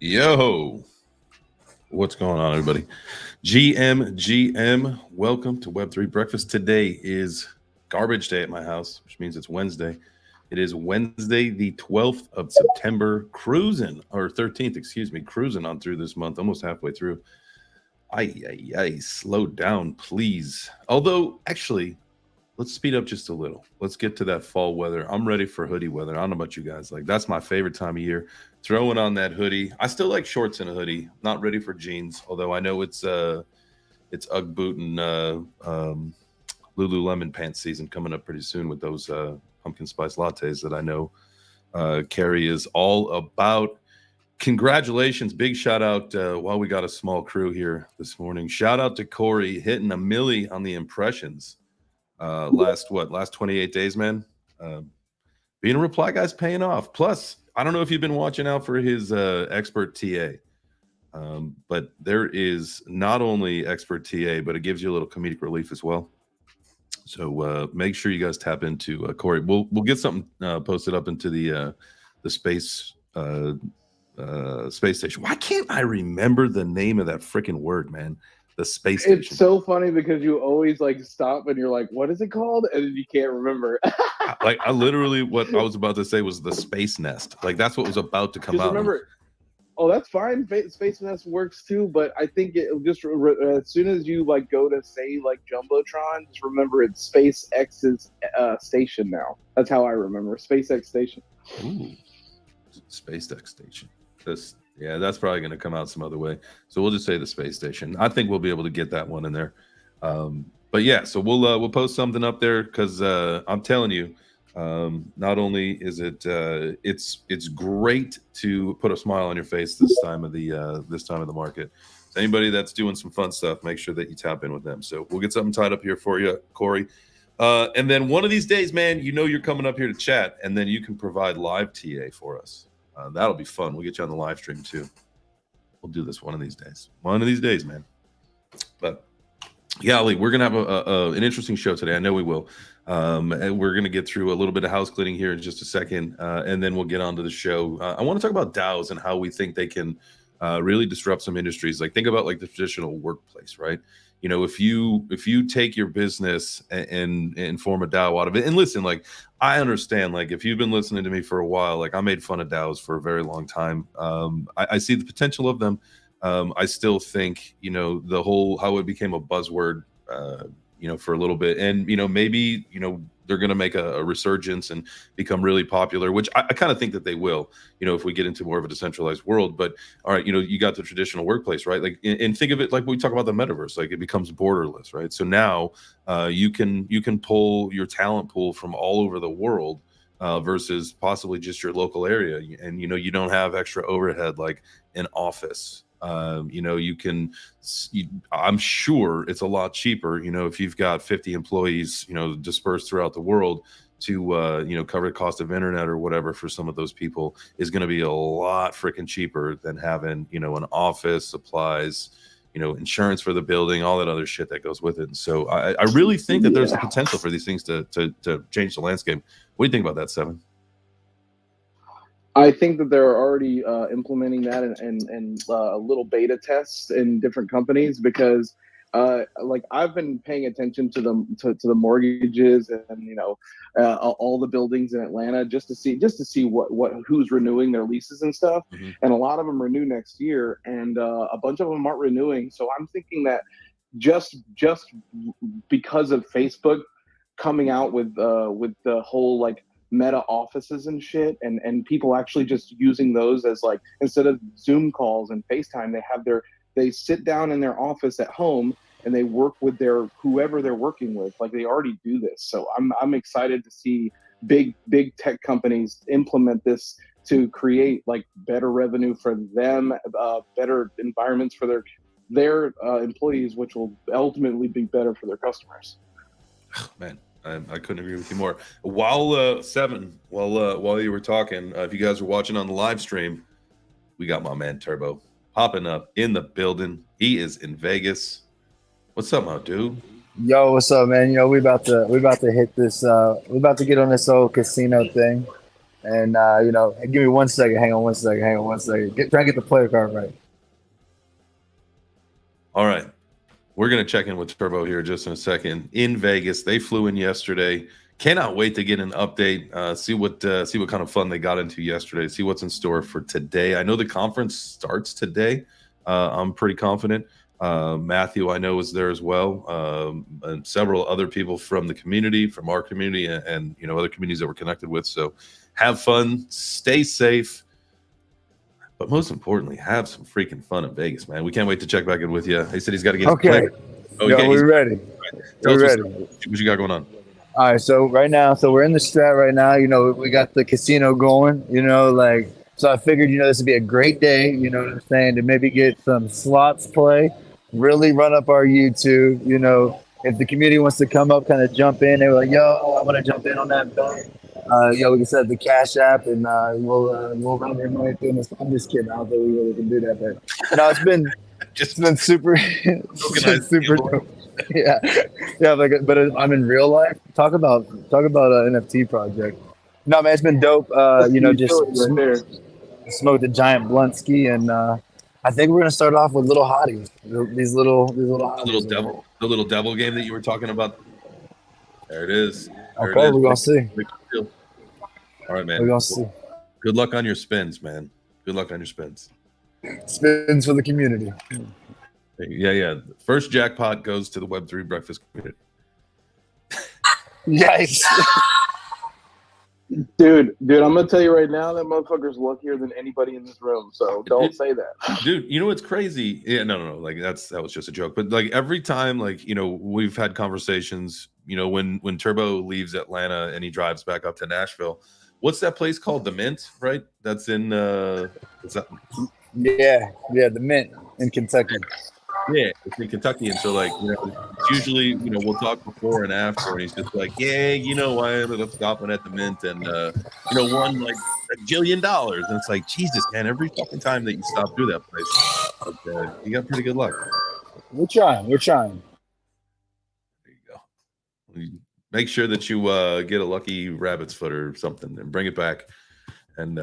Yo, what's going on, everybody? GM, welcome to Web3 Breakfast. Today is garbage day at my house, which means it's Wednesday. It is Wednesday, the 12th of September, cruising on through this month, almost halfway through. Slow down, please. Although, actually, let's speed up just a little. Let's get to that fall weather. I'm ready for hoodie weather. I don't know about you guys. Like, that's my favorite time of year. Throwing on that hoodie. I still like shorts and a hoodie. Not ready for jeans, although I know it's Ugg boot and Lululemon pants season coming up pretty soon with those pumpkin spice lattes that I know Carrie is all about. Congratulations. Big shout out while we got a small crew here this morning. Shout out to Corey hitting a milli on the impressions. Last 28 days, man. Being a reply guy's paying off. Plus, I don't know if you've been watching out for his expert TA, but there is not only expert TA, but it gives you a little comedic relief as well. So make sure you guys tap into Corey. We'll get something posted up into the space station. Why can't I remember the name of that freaking word, man? The space station. It's so funny because you always like stop and you're like, what is it called? And then you can't remember. Like, I literally, what I was about to say was the space nest. Like, that's what was about to come out. Remember, oh, that's fine. Space nest works too, but I think it just as soon as you like go to say like Jumbotron, just remember it's SpaceX's station now. That's how I remember SpaceX station. Ooh, SpaceX station. Yeah, that's probably going to come out some other way. So we'll just say the space station. I think we'll be able to get that one in there. But yeah, so we'll post something up there because I'm telling you, not only is it it's great to put a smile on your face this time of the market. So anybody that's doing some fun stuff, make sure that you tap in with them. So we'll get something tied up here for you, Corey. And then one of these days, man, you're coming up here to chat, and then you can provide live TA for us. That'll be fun. We'll get you on the live stream too. We'll do this one of these days. One of these days, man. But yeah, Ali, we're gonna have an interesting show today. I know we will. And we're gonna get through a little bit of house cleaning here in just a second, and then we'll get on to the show. I want to talk about DAOs and how we think they can really disrupt some industries. Like, think about like the traditional workplace, right? You know, if you take your business and form a DAO out of it, and listen, like, I understand, like, if you've been listening to me for a while, like, I made fun of DAOs for a very long time. I see the potential of them. I still think, the whole, how it became a buzzword, for a little bit, and, maybe, they're going to make a resurgence and become really popular, which I kind of think that they will, if we get into more of a decentralized world. But all right, you got the traditional workplace, right? Like, and think of it like we talk about the metaverse, like it becomes borderless, right? So now you can pull your talent pool from all over the world versus possibly just your local area. And, you don't have extra overhead like an office. I'm sure it's a lot cheaper, if you've got 50 employees, dispersed throughout the world to, cover the cost of internet or whatever for some of those people is going to be a lot freaking cheaper than having, an office, supplies, insurance for the building, all that other shit that goes with it. And so I really think that there's a potential for these things to change the landscape. What do you think about that, Seven? I think that they're already implementing that and little beta tests in different companies because like I've been paying attention to the mortgages and all the buildings in Atlanta just to see what who's renewing their leases and stuff. Mm-hmm. And a lot of them renew next year, and a bunch of them aren't renewing. So I'm thinking that just because of Facebook coming out with the whole like Meta offices and shit, and people actually just using those as like, instead of Zoom calls and FaceTime, they sit down in their office at home and they work with their whoever they're working with. Like they already do this. So I'm excited to see big tech companies implement this to create like better revenue for them, better environments for their employees, which will ultimately be better for their customers. Oh, man, I couldn't agree with you more. While Seven, while you were talking, if you guys were watching on the live stream, we got my man Turbo popping up in the building. He is in Vegas. What's up, my dude? Yo, what's up, man? We about to hit this. We about to get on this old casino thing, and give me 1 second. Hang on 1 second. Try and get the player card right. All right. We're going to check in with Turbo here just in a second. In Vegas, they flew in yesterday. Cannot wait to get an update, see what kind of fun they got into yesterday, see what's in store for today. I know the conference starts today. I'm pretty confident. Matthew, I know, is there as well, and several other people from the community, from our community, and other communities that we're connected with. So have fun, stay safe. But most importantly, have some freaking fun in Vegas, man. We can't wait to check back in with you. He said he's got to get his play. Oh, yeah, we're ready. Tell us ready. What you got going on? All right, so we're in the strat right now. We got the casino going, so I figured, this would be a great day, to maybe get some slots play, really run up our YouTube, if the community wants to come up, kind of jump in, they were like, yo, I want to jump in on that bet. We can set the Cash App and we'll run your money through this. I'm just kidding. I don't think we really can do that, but it's been super, super dope. Yeah. But I'm in real life. Talk about an NFT project. No, man, it's been dope. Just smoked a giant blunt ski, and I think we're gonna start off with little hotties. These little hotties, the little devil game that you were talking about. There it is. Okay, we're gonna see. All right, man. We're gonna see. Good luck on your spins, man. Good luck on your spins. Spins for the community. Yeah. First jackpot goes to the Web3 Breakfast community. Yikes. Dude, I'm gonna tell you right now that motherfucker's luckier than anybody in this room. So don't say that, dude. You know what's crazy? Yeah, no. Like that was just a joke. But like every time, we've had conversations. When Turbo leaves Atlanta and he drives back up to Nashville, what's that place called? The Mint, right? That's in what's that? Yeah, the Mint in Kentucky. Yeah, it's in Kentucky, and so it's usually we'll talk before and after, and he's just like, yeah, I ended up stopping at the Mint and won like $1 jillion, and it's like, Jesus, man, every fucking time that you stop through that place, but, you got pretty good luck. We're trying. There you go. Make sure that you get a lucky rabbit's foot or something and bring it back, and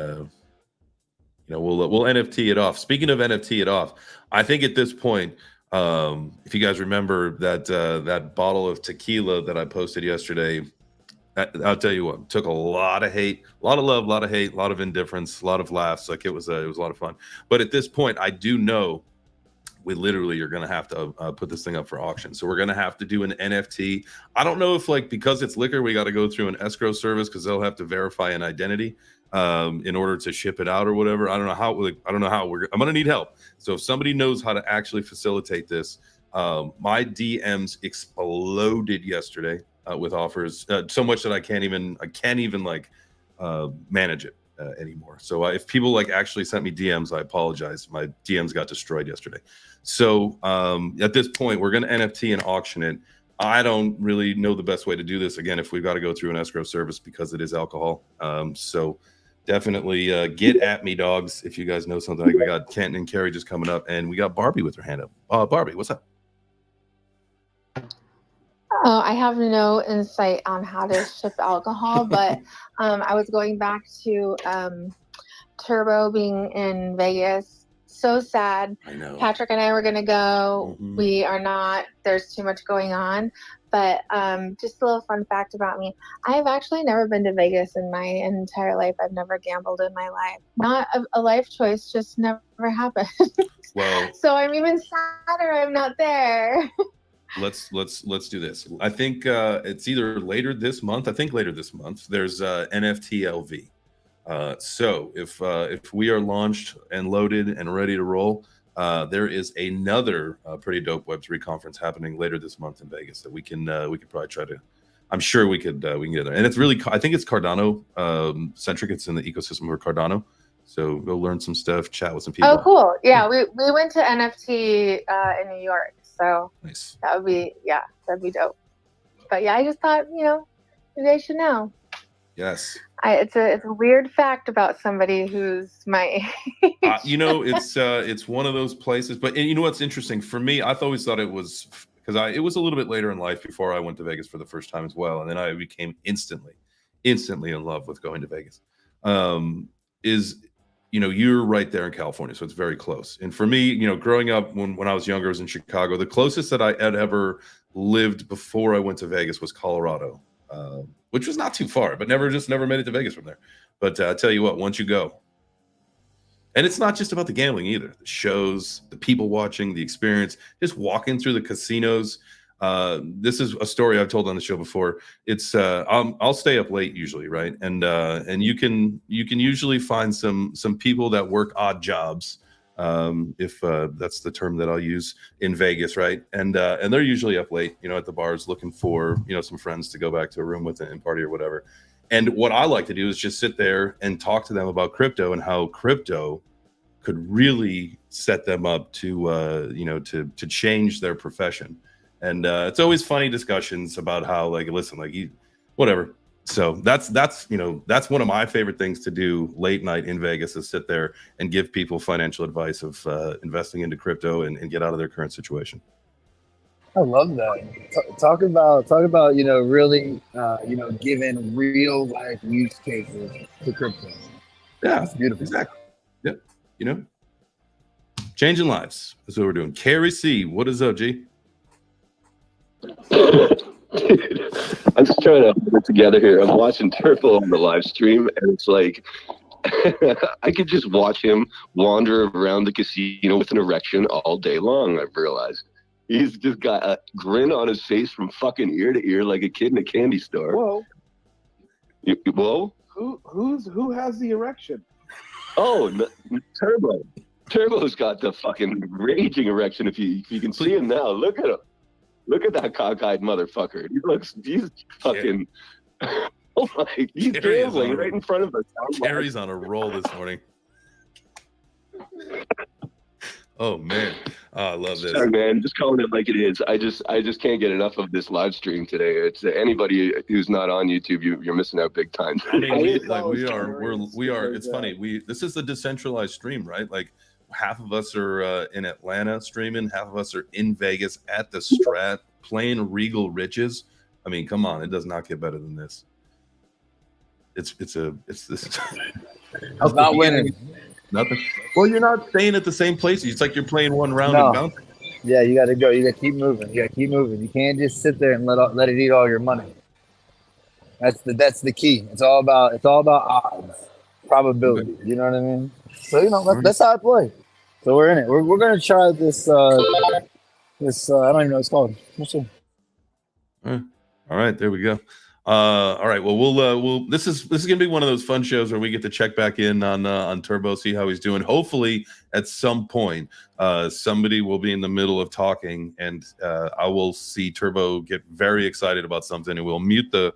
we'll NFT it off. Speaking of NFT it off, I think at this point, if you guys remember that bottle of tequila that I posted yesterday, I'll tell you what, took a lot of hate, a lot of love, a lot of hate, a lot of indifference, a lot of laughs. Like it was a lot of fun. But at this point, I do know we literally are going to have to put this thing up for auction. So we're going to have to do an NFT. I don't know if because it's liquor, we got to go through an escrow service because they'll have to verify an identity in order to ship it out or whatever. I don't know how. I'm going to need help. So if somebody knows how to actually facilitate this, my DMs exploded yesterday with offers so much that I can't even manage it anymore. So if people actually sent me DMs, I apologize. My DMs got destroyed yesterday. So at this point, we're going to NFT and auction it. I don't really know the best way to do this. Again, if we've got to go through an escrow service because it is alcohol. So Definitely get at me, dogs, if you guys know something. Like we got Kenton and Carrie just coming up, and we got Barbie with her hand up. Barbie, what's up? Oh, I have no insight on how to ship alcohol, but I was going back to Turbo being in Vegas. So sad. I know. Patrick and I were going to go. Mhm. We are not. There's too much going on. But just a little fun fact about me. I have actually never been to Vegas in my entire life. I've never gambled in my life. Not a life choice, just never happened. Well, so I'm even sadder I'm not there. let's do this. I think it's either later this month. I think later this month. There's NFT LV. So if we are launched and loaded and ready to roll, there is another pretty dope Web3 conference happening later this month in Vegas that we can probably try to. I'm sure we can get there, and it's really, I think it's Cardano centric. It's in the ecosystem of Cardano, so go learn some stuff, chat with some people. Oh, cool! Yeah, we went to NFT in New York, so Nice. that'd be dope. But yeah, I just thought you guys should know. Yes. It's a weird fact about somebody who's my age. It's one of those places. But you know what's interesting for me? I've always thought it was because it was a little bit later in life before I went to Vegas for the first time as well, and then I became instantly in love with going to Vegas. You're right there in California, so it's very close. And for me, growing up when I was younger, I was in Chicago. The closest that I had ever lived before I went to Vegas was Colorado. Which was not too far, but never made it to Vegas from there. But I tell you what, once you go, and it's not just about the gambling either. The shows, the people watching, the experience, just walking through the casinos. This is a story I've told on the show before. It's I'll stay up late usually, right? And you can usually find some people that work odd jobs. If that's the term that I'll use in Vegas, right? And they're usually up late, at the bars looking for, some friends to go back to a room with and party or whatever. And what I like to do is just sit there and talk to them about crypto and how crypto could really set them up to, to change their profession. And it's always funny discussions about how, whatever. So that's one of my favorite things to do late night in Vegas is sit there and give people financial advice of investing into crypto and get out of their current situation. I love that. Talk about really giving real life use cases to crypto. Yeah, that's beautiful. Exactly. Yep. Changing lives. That's what we're doing. Carrie C, what is up, G? I'm just trying to put it together here. I'm watching Turbo on the live stream, and it's like I could just watch him wander around the casino with an erection all day long. I've realized he's just got a grin on his face from fucking ear to ear, like a kid in a candy store. Whoa! Whoa! Who has the erection? Oh, Turbo. Turbo's got the fucking raging erection. If you can see him now, look at him. Look at that cockeyed motherfucker. He's fucking, oh my, he's gambling right in front of us. Carrie's on a roll this morning. Oh man, I love this. Sorry, man, just calling it like it is. I just can't get enough of this live stream today. It's anybody who's not on YouTube, you're missing out big time. I mean, we are. It's funny. This is the decentralized stream, right? Like, half of us are in Atlanta streaming, half of us are in Vegas at the Strat playing Regal Riches. I mean, come on, it does not get better than this. It's this. I'm not winning. Nothing. Well, you're not staying at the same place. It's like you're playing one round and bouncing. Yeah, you got to go. You got to keep moving. You can't just sit there and let it eat all your money. That's the key. It's all about odds, probability. Okay. You know what I mean? So that's how I play. So we're in it. We're gonna try this. I don't even know what it's called. Let's see. All right, there we go. All right. Well, we'll. This is gonna be one of those fun shows where we get to check back in on Turbo, see how he's doing. Hopefully, at some point, somebody will be in the middle of talking, and I will see Turbo get very excited about something, and we'll mute the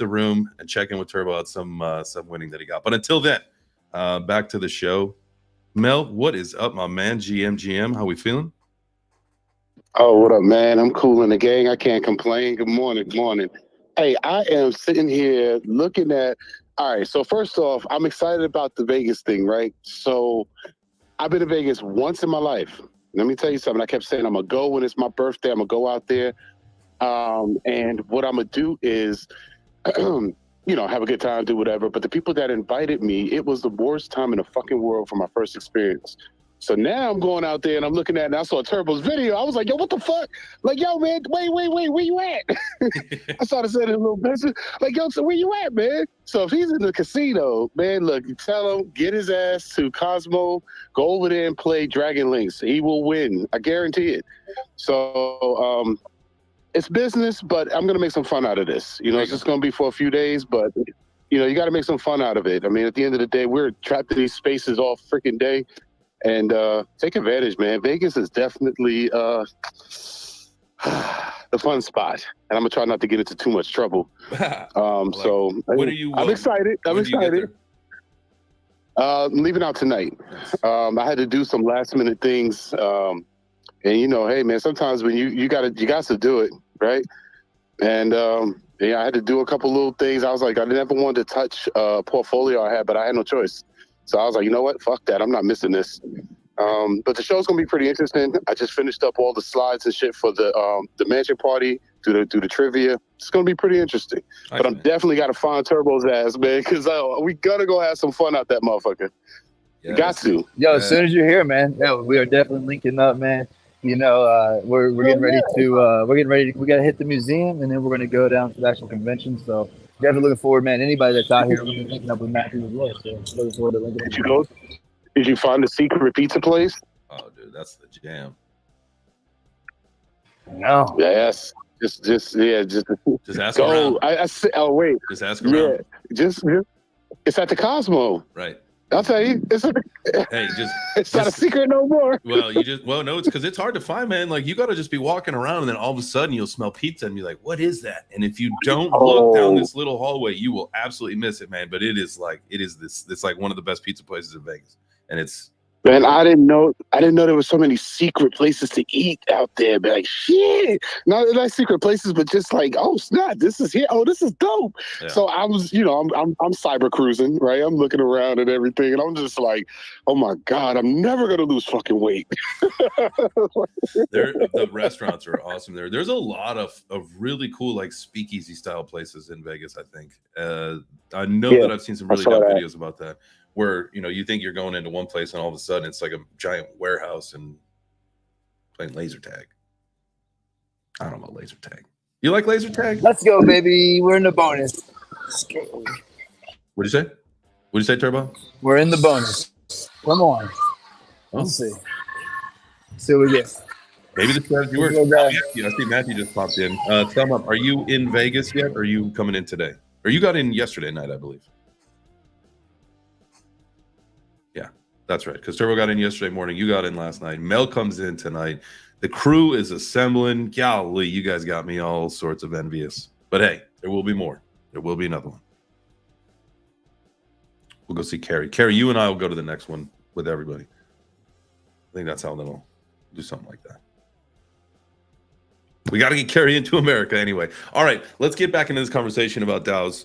room and check in with Turbo at some winning that he got. But until then, back to the show. Mel, what is up, my man? GM, how we feeling? Oh, what up, man? I'm cool in the gang. I can't complain. Good morning. Hey, I am sitting here looking at All right. So first off, I'm excited about the Vegas thing, right? So I've been to Vegas once in my life. Let me tell you something. I kept saying I'm gonna go when it's my birthday. I'm gonna go out there, and what I'm gonna do is, have a good time, do whatever. But the people that invited me, it was the worst time in the fucking world for my first experience. So now I'm going out there and I'm looking at it and I saw Turbo's video. I was like, yo, what the fuck? Like, yo, man, wait, where you at? I started saying a little message. Like, yo, so where you at, man? So if he's in the casino, man, look, you tell him, get his ass to Cosmo, go over there and play Dragon Links. He will win. I guarantee it. So it's business, but I'm going to make some fun out of this. It's just going to be for a few days, but, you got to make some fun out of it. I mean, at the end of the day, we're trapped in these spaces all freaking day. And take advantage, man. Vegas is definitely the fun spot. And I'm going to try not to get into too much trouble. I'm excited. I'm excited. I'm leaving out tonight. I had to do some last minute things. And, hey, man, sometimes when you got to do it, right? And, I had to do a couple little things. I was like, I never wanted to touch a portfolio I had, but I had no choice. So I was like, you know what? Fuck that. I'm not missing this. But the show's gonna be pretty interesting. I just finished up all the slides and shit for the mansion party, do the trivia. It's gonna be pretty interesting. But I'm definitely gotta find Turbo's ass, man, because we gotta go have some fun out that motherfucker. Yeah, got to. Yo, as soon as you're here, man, we are definitely linking up, man. We're getting ready to we gotta hit the museum and then we're gonna go down to the actual convention. So definitely looking forward, man. Anybody that's out here, we're gonna be linking up with Matthew as well. So looking forward to linking up. Did you find the secret pizza place? Oh, dude, that's the jam. No. Yes. Just ask around. Wait. Just ask around. Yeah. Just it's at the Cosmo. Right. I'll tell you, it's not a secret no more. No, it's because it's hard to find, man. Like you got to just be walking around, and then all of a sudden you'll smell pizza and be like, "What is that?" And if you don't look down this little hallway, you will absolutely miss it, man. But it's like one of the best pizza places in Vegas, and it's. Man, I didn't know there was so many secret places to eat out there. But like, shit, not secret places, but just like, oh snap, this is here. Oh, this is dope. Yeah. So I was, I'm cyber cruising, right? I'm looking around and everything, and I'm just like, oh my god, I'm never gonna lose fucking weight. The restaurants are awesome there. There's a lot of really cool like speakeasy style places in Vegas. I think I know that I've seen some really dope videos about that. Where you think you're going into one place and all of a sudden it's like a giant warehouse and playing laser tag. I don't know about laser tag. You like laser tag? Let's go, baby. We're in the bonus. What'd you say, Turbo? We're in the bonus. Come on. Let's see. See what we get. Maybe the strategy works. I see Matthew just popped in. Thumb up. Are you in Vegas yet? Or are you coming in today? Or you got in yesterday night, I believe. That's right, because Turbo got in yesterday morning. You got in last night. Mel comes in tonight. The crew is assembling. Golly, you guys got me all sorts of envious. But hey, there will be more. There will be another one. We'll go see Carrie. Carrie, you and I will go to the next one with everybody. I think that's how they'll do something like that. We got to get Carrie into America anyway. All right, let's get back into this conversation about DAOs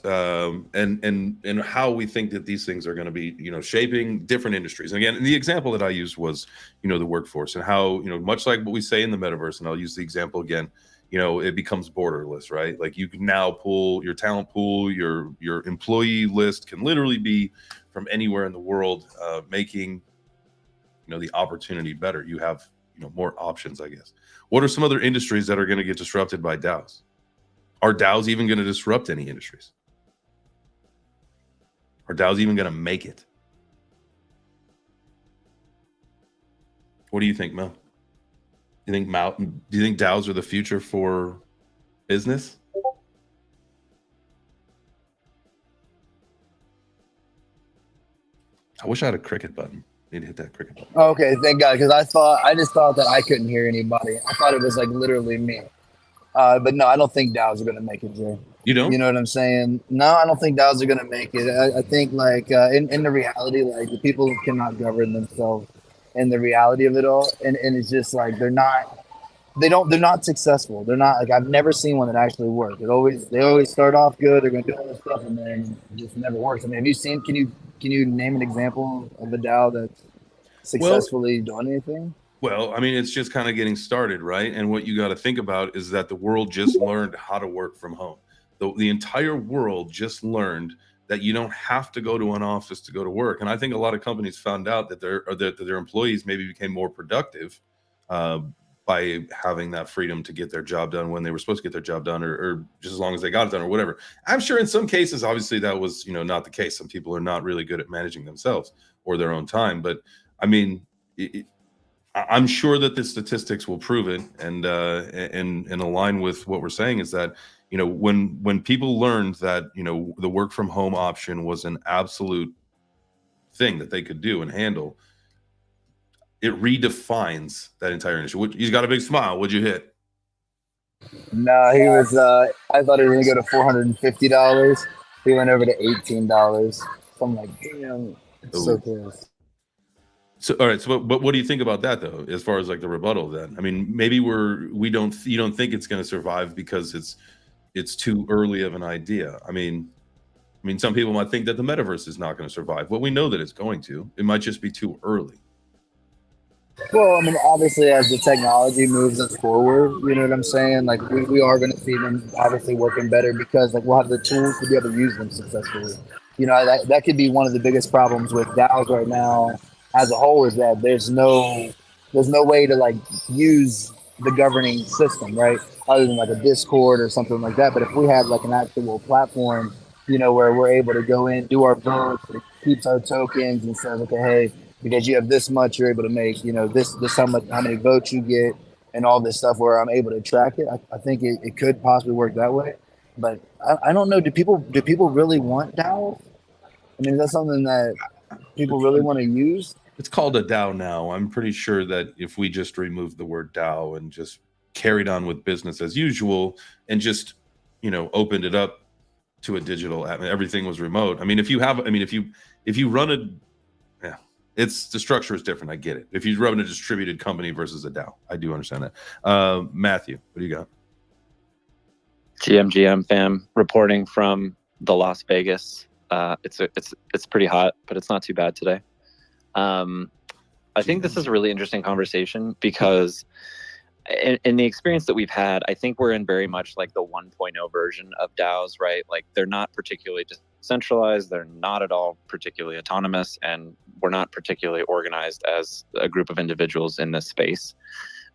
and how we think that these things are going to be, shaping different industries. And again, the example that I used was, the workforce and how, much like what we say in the metaverse, and I'll use the example again, it becomes borderless, right? Like you can now pull your talent pool, your employee list can literally be from anywhere in the world, making, the opportunity better. You have, more options, I guess. What are some other industries that are going to get disrupted by DAOs? Are DAOs even going to disrupt any industries? Are DAOs even going to make it? What do you think, Mel? Do you think DAOs are the future for business? I wish I had a cricket button. Need to hit that cricket button. Okay, thank God, because I just thought that I couldn't hear anybody. I thought it was like literally me. But no, I don't think DAOs are going to make it, Jay. You don't? You know what I'm saying? No, I don't think DAOs are going to make it. I think like in the reality, like the people cannot govern themselves in the reality of it all. And it's just like they're not they're not successful. They're not like, I've never seen one that actually worked. They always start off good. They're going to do all this stuff and then it just never works. I mean, have you seen, can you name an example of a DAO that's successfully done anything? Well, I mean, it's just kind of getting started, right? And what you got to think about is that the world just learned how to work from home. The entire world just learned that you don't have to go to an office to go to work. And I think a lot of companies found out that their employees maybe became more productive by having that freedom to get their job done when they were supposed to get their job done, or just as long as they got it done or whatever. I'm sure in some cases, obviously that was, not the case. Some people are not really good at managing themselves or their own time. But I mean, I'm sure that the statistics will prove it, and align with what we're saying is that, when people learned that, the work from home option was an absolute thing that they could do and handle, it redefines that entire industry. He's got a big smile. What'd you hit? No, he was. I thought he was going to go to $450. He went over to $18. So I'm like, damn, it's so close. So, all right. So, but what do you think about that, though, as far as like the rebuttal? Then, I mean, maybe you don't think it's going to survive because it's too early of an idea. I mean, some people might think that the metaverse is not going to survive. Well, we know that it's going to. It might just be too early. Well, I mean, obviously, as the technology moves us forward, you know what I'm saying? Like, we are going to see them obviously working better because, like, we'll have the tools to be able to use them successfully. That could be one of the biggest problems with DAOs right now as a whole, is that there's no way to, like, use the governing system, right? Other than, like, a Discord or something like that. But if we had, like, an actual platform, where we're able to go in, do our votes, it keeps our tokens and says, okay, hey, because you have this much, you're able to make, this how many votes you get and all this stuff, where I'm able to track it. I think it could possibly work that way, but I don't know. Do people really want DAO? I mean, is that something that people really want to use? It's called a DAO now. I'm pretty sure that if we just removed the word DAO and just carried on with business as usual and just, opened it up to a digital, everything was remote. I mean, if you run a, the structure is different. I get it. If you run a distributed company versus a DAO, I do understand that. Matthew, what do you got? GM fam reporting from the Las Vegas. It's pretty hot, but it's not too bad today. I think this is a really interesting conversation because in the experience that we've had, I think we're in very much like the 1.0 version of DAOs, right? Like, they're not particularly decentralized, they're not at all particularly autonomous, and we're not particularly organized as a group of individuals in this space.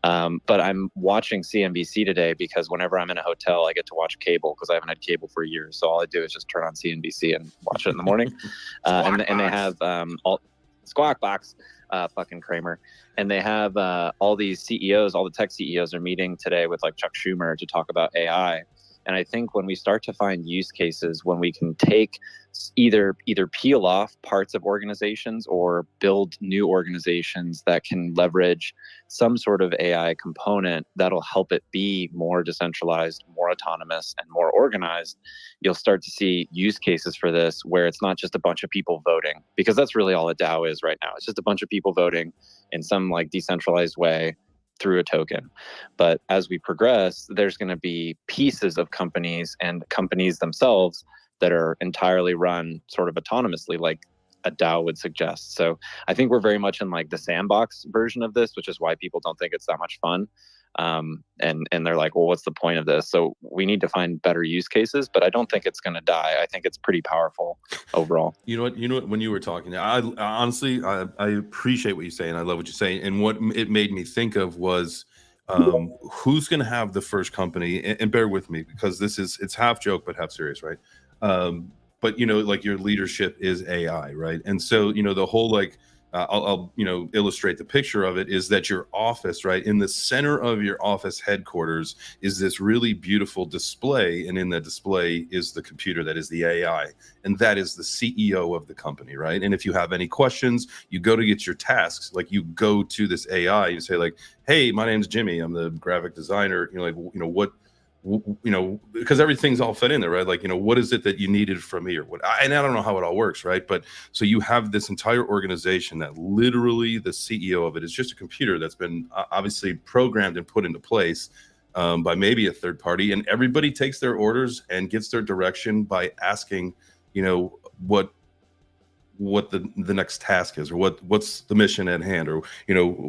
But I'm watching CNBC today because whenever I'm in a hotel, I get to watch cable because I haven't had cable for years. So all I do is just turn on CNBC and watch it in the morning. And they have all Squawk Box, fucking Kramer. And they have all these CEOs, all the tech CEOs are meeting today with like Chuck Schumer to talk about AI. And I think when we start to find use cases, when we can take either peel off parts of organizations or build new organizations that can leverage some sort of AI component that'll help it be more decentralized, more autonomous, and more organized, you'll start to see use cases for this where it's not just a bunch of people voting, because that's really all a DAO is right now. It's just a bunch of people voting in some like decentralized way through a token. But as we progress, there's going to be pieces of companies and companies themselves that are entirely run sort of autonomously, like a DAO would suggest. So I think we're very much in like the sandbox version of this, which is why people don't think it's that much fun. And they're like, well, what's the point of this? So we need to find better use cases, but I don't think it's going to die. I think it's pretty powerful overall. You know what, when you were talking, I honestly, I appreciate what you say, and I love what you say. And what it made me think of was, who's going to have the first company, and bear with me because it's half joke, but half serious, right? But like your leadership is AI, right? And so, the whole like, I'll illustrate the picture of it is that your office, right, in the center of your office headquarters is this really beautiful display, and in that display is the computer that is the AI, and that is the CEO of the company, right? And if you have any questions, you go to get your tasks, like you go to this AI, you say like, hey, my name's Jimmy, I'm the graphic designer, because everything's all fed in there, right? Like, what is it that you needed from me, or what? And I don't know how it all works, right? But so you have this entire organization that literally the CEO of it is just a computer that's been obviously programmed and put into place by maybe a third party, and everybody takes their orders and gets their direction by asking, what the next task is, or what's the mission at hand, or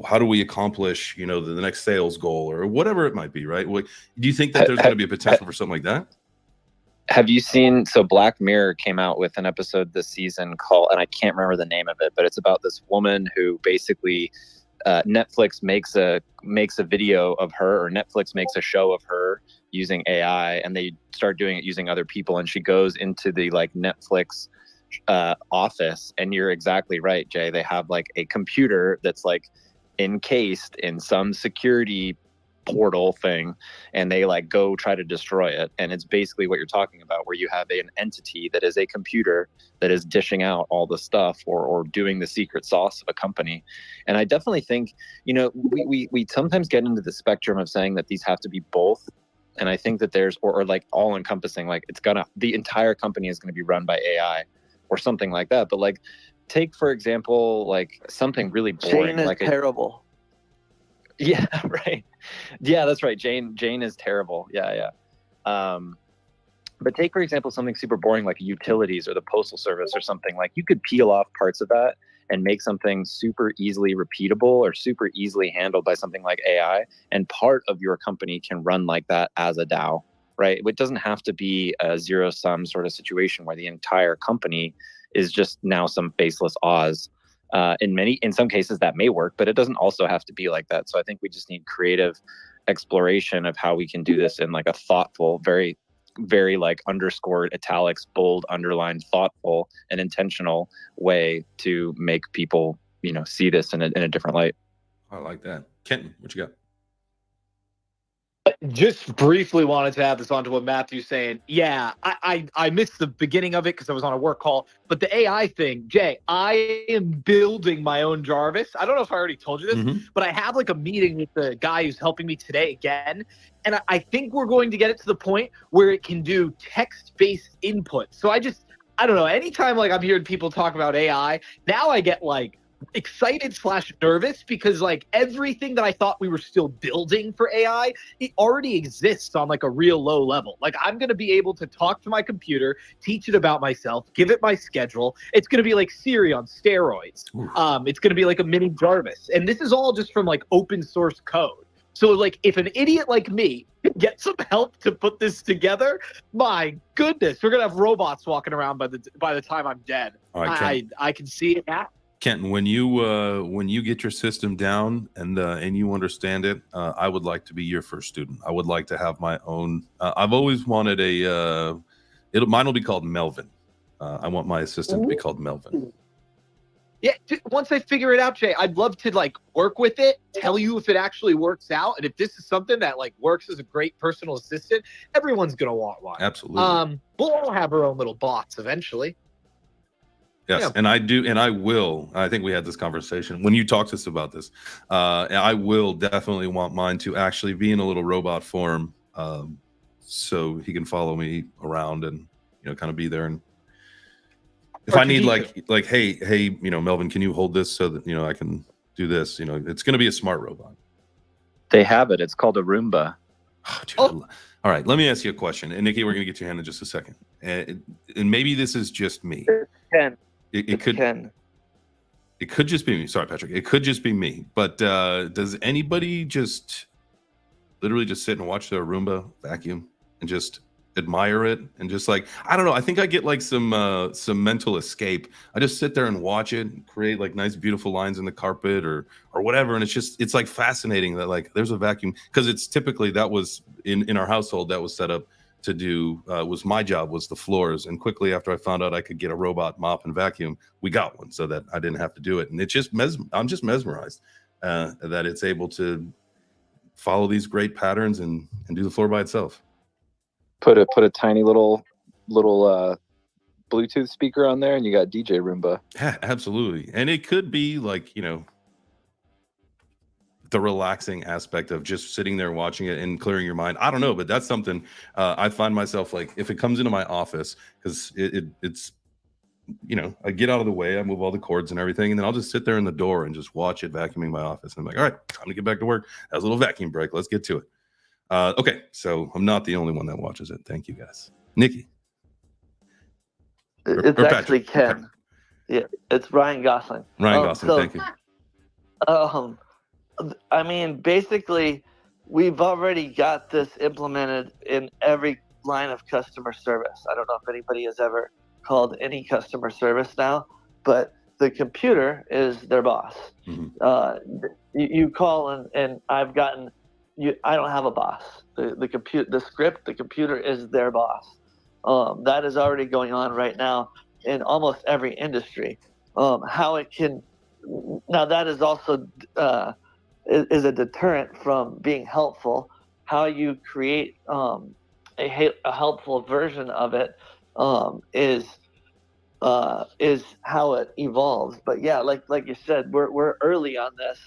how do we accomplish the next sales goal, or whatever it might be, right? Do you think that there's going to be a potential for something like that? Have you seen, so Black Mirror came out with an episode this season called, and I can't remember the name of it, but it's about this woman who basically Netflix makes a video of her, or Netflix makes a show of her using AI, and they start doing it using other people, and she goes into the like Netflix office, and you're exactly right, Jay. They have like a computer that's like encased in some security portal thing, and they like go try to destroy it. And it's basically what you're talking about, where you have an entity that is a computer that is dishing out all the stuff, or doing the secret sauce of a company. And I definitely think, we sometimes get into the spectrum of saying that these have to be both. And I think that there's, or like all encompassing, like the entire company is going to be run by AI or something like that. But like, take for example, like something really boring. Jane is like terrible. Yeah, right. Yeah, that's right. Jane is terrible. Yeah. But take for example something super boring like utilities or the postal service or something. Like, you could peel off parts of that and make something super easily repeatable or super easily handled by something like AI, and part of your company can run like that as a DAO. Right? It doesn't have to be a zero-sum sort of situation where the entire company is just now some faceless Oz. In some cases that may work, but it doesn't also have to be like that. So I think we just need creative exploration of how we can do this in like a thoughtful, very, very like underscored, italics, bold, underlined, thoughtful and intentional way to make people, see this in a different light. I like that. Kenton, what you got? Just briefly wanted to add this onto what Matthew's saying. Yeah, I missed the beginning of it because I was on a work call. But the AI thing, Jay, I am building my own Jarvis. I don't know if I already told you this, but I have like a meeting with the guy who's helping me today again. And I think we're going to get it to the point where it can do text-based input. So I don't know. Anytime like I'm hearing people talk about AI, now I get like excited / nervous, because like everything that I thought we were still building for AI, it already exists on like a real low level. Like, I'm going to be able to talk to my computer, teach it about myself, give it my schedule. It's going to be like Siri on steroids. It's going to be like a mini Jarvis. And this is all just from like open source code. So like, if an idiot like me can get some help to put this together, my goodness, we're going to have robots walking around by the time I'm dead. All right, I can see it now. Kenton, when you get your system down and you understand it, I would like to be your first student. I would like to have my own. I've always wanted mine will be called Melvin. I want my assistant to be called Melvin. Yeah, once I figure it out, Jay, I'd love to like work with it, tell you if it actually works out, and if this is something that like works as a great personal assistant, everyone's gonna want one. Absolutely. We'll all have our own little bots eventually. Yes, yeah. And I will. I think we had this conversation when you talked to us about this. I will definitely want mine to actually be in a little robot form, so he can follow me around and kind of be there. And if I need like, hey, Melvin, can you hold this so that I can do this? It's going to be a smart robot. They have it. It's called a Roomba. Oh, dude. All right, let me ask you a question. And Nikki, we're going to get your hand in just a second. And maybe this is just me. It could just be me. Sorry, Patrick. It could just be me. But does anybody just literally just sit and watch their Roomba vacuum and just admire it and just like, I don't know, I think I get like some mental escape. I just sit there and watch it and create like nice beautiful lines in the carpet or whatever, and it's like fascinating that like there's a vacuum, because it's typically that was in our household that was set up to do was my job was the floors, and quickly after I found out I could get a robot mop and vacuum, we got one so that I didn't have to do it. And it's just I'm just mesmerized that it's able to follow these great patterns and do the floor by itself. Put a tiny little Bluetooth speaker on there, and you got DJ Roomba. Yeah, absolutely. And it could be like the relaxing aspect of just sitting there watching it and clearing your mind. I don't know, but that's something I find myself like, if it comes into my office, because it's, you know, I get out of the way, I move all the cords and everything, and then I'll just sit there in the door and just watch it vacuuming my office. And I'm like, all right, time to get back to work. That was a little vacuum break. Let's get to it. Okay, so I'm not the only one that watches it. Thank you, guys. Nikki. It's or actually Patrick. Ken. Okay. Yeah, it's Ryan Gosling. Ryan Gosling, thank you. I mean, basically, we've already got this implemented in every line of customer service. I don't know if anybody has ever called any customer service now, but the computer is their boss. Mm-hmm. You call and I've gotten you. I don't have a boss. The computer is their boss. That is already going on right now in almost every industry. How it can now, that is also is a deterrent from being helpful. How you create a helpful version of it is how it evolves. But yeah, like you said, we're early on this.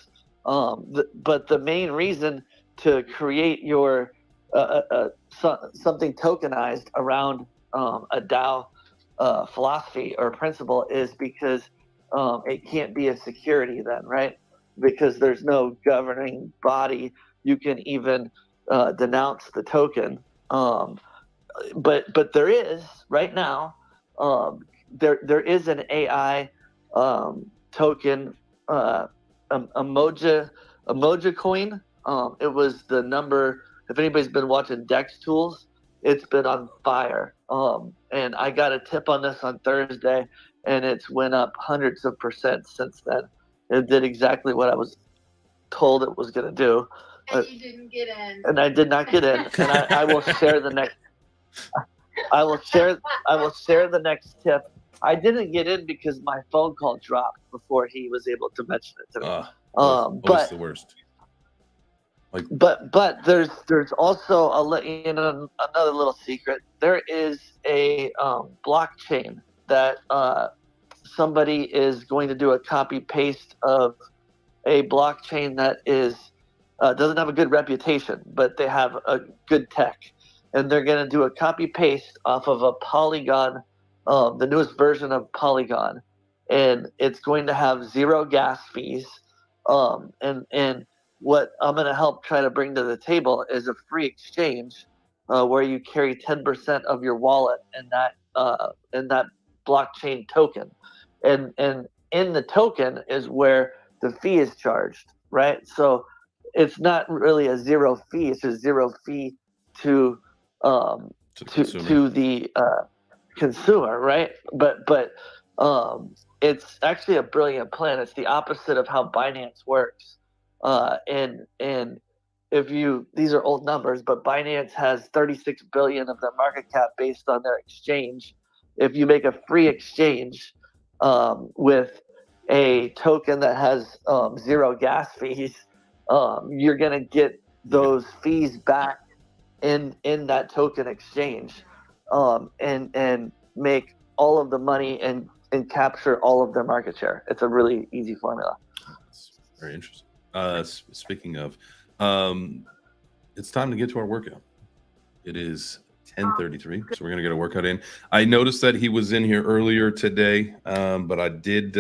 But the main reason to create your something tokenized around a DAO philosophy or principle is because it can't be a security then, right? Because there's no governing body. You can even denounce the token. But there is right now, there is an AI token, Emoji coin. It was the number, if anybody's been watching Dex Tools, it's been on fire. And I got a tip on this on Thursday, and it's went up hundreds of % since then. It did exactly what I was told it was going to do. And you didn't get in. And I did not get in. And I will share the next. I will share the next tip. I didn't get in because my phone call dropped before he was able to mention it to me. But the worst. But there's also, I'll let you in on another little secret. There is a blockchain that somebody is going to do a copy paste of a blockchain that is doesn't have a good reputation, but they have a good tech, and they're going to do a copy paste off of a Polygon, the newest version of Polygon, and it's going to have 0 gas fees, and what I'm going to help try to bring to the table is a free exchange where you carry 10% of your wallet in that blockchain token, and in the token is where the fee is charged, right? So it's not really a 0 fee; it's a 0 fee to the consumer, right? But it's actually a brilliant plan. It's the opposite of how Binance works. And if these are old numbers, but Binance has 36 billion of their market cap based on their exchange. If you make a free exchange with a token that has 0 gas fees, you're gonna get those fees back in that token exchange, and make all of the money and capture all of their market share. It's a really easy formula. That's very interesting. Speaking of, it's time to get to our workout. It is 10:33, so we're gonna get a workout in. I noticed that he was in here earlier today, but I did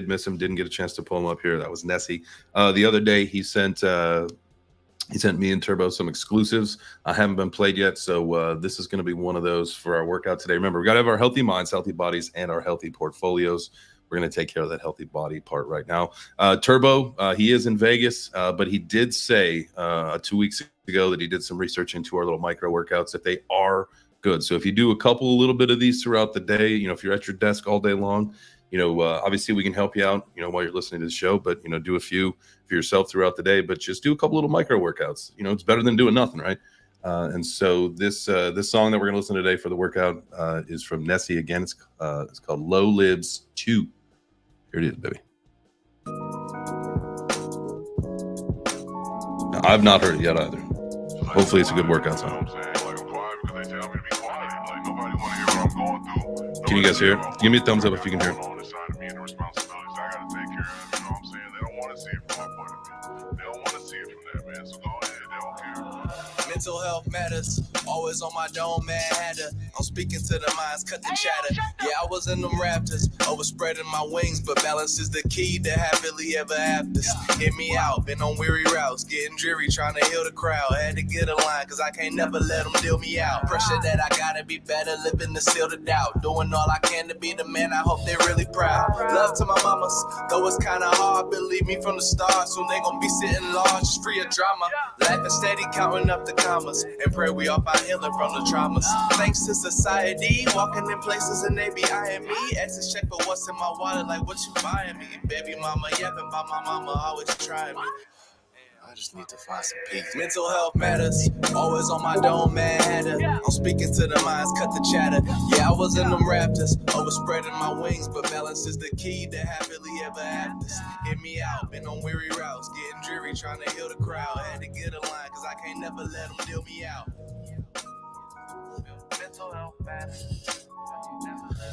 miss him. Didn't get a chance to pull him up here. That was Nessie. The other day he sent me and Turbo some exclusives. I haven't been played yet, so this is going to be one of those for our workout today. Remember, we got to have our healthy minds, healthy bodies, and our healthy portfolios. We're going to take care of that healthy body part right now. Turbo, he is in Vegas, but he did say 2 weeks ago that he did some research into our little micro workouts, that they are good. So if you do a little bit of these throughout the day, if you're at your desk all day long, obviously we can help you out, while you're listening to the show, but, do a few for yourself throughout the day, but just do a couple little micro workouts. It's better than doing nothing, right? And so this song that we're going to listen to today for the workout is from Nessie again. It's called Low Libs 2. Here it is, baby. Now, I've not heard it yet either. Hopefully it's a good workout song. Can you guys hear it? Give me a thumbs up if you can hear it. Mental health matters, always on my dome, man. I'm speaking to the minds, cut the chatter. Yeah, I was in them raptors, overspreading my wings, but balance is the key to happily ever afters. Hear me out, been on weary routes, getting dreary, trying to heal the crowd. Had to get a line, cause I can't never let them deal me out. Pressure that I gotta be better, living to seal the doubt. Doing all I can to be the man, I hope they're really proud. Love to my mamas, though it's kinda hard, believe me from the start. Soon they gon' be sitting large, free of drama. Laughing steady, counting up the commas, and pray we all find healing from the traumas. Thanks to society, walking in places and they be eyeing me. Exes check for what's in my wallet, like what you buying me. Baby mama yapping about my mama, always trying me. I just need to find some peace. Mental health matters, always on my dome, man. I'm speaking to the minds, cut the chatter. Yeah, I was in them raptors, overspreading my wings, but balance is the key to happily ever afters. Hear me out, been on weary routes, getting dreary, trying to heal the crowd. Had to get a line, cause I can't never let them deal me out. Mental health matters.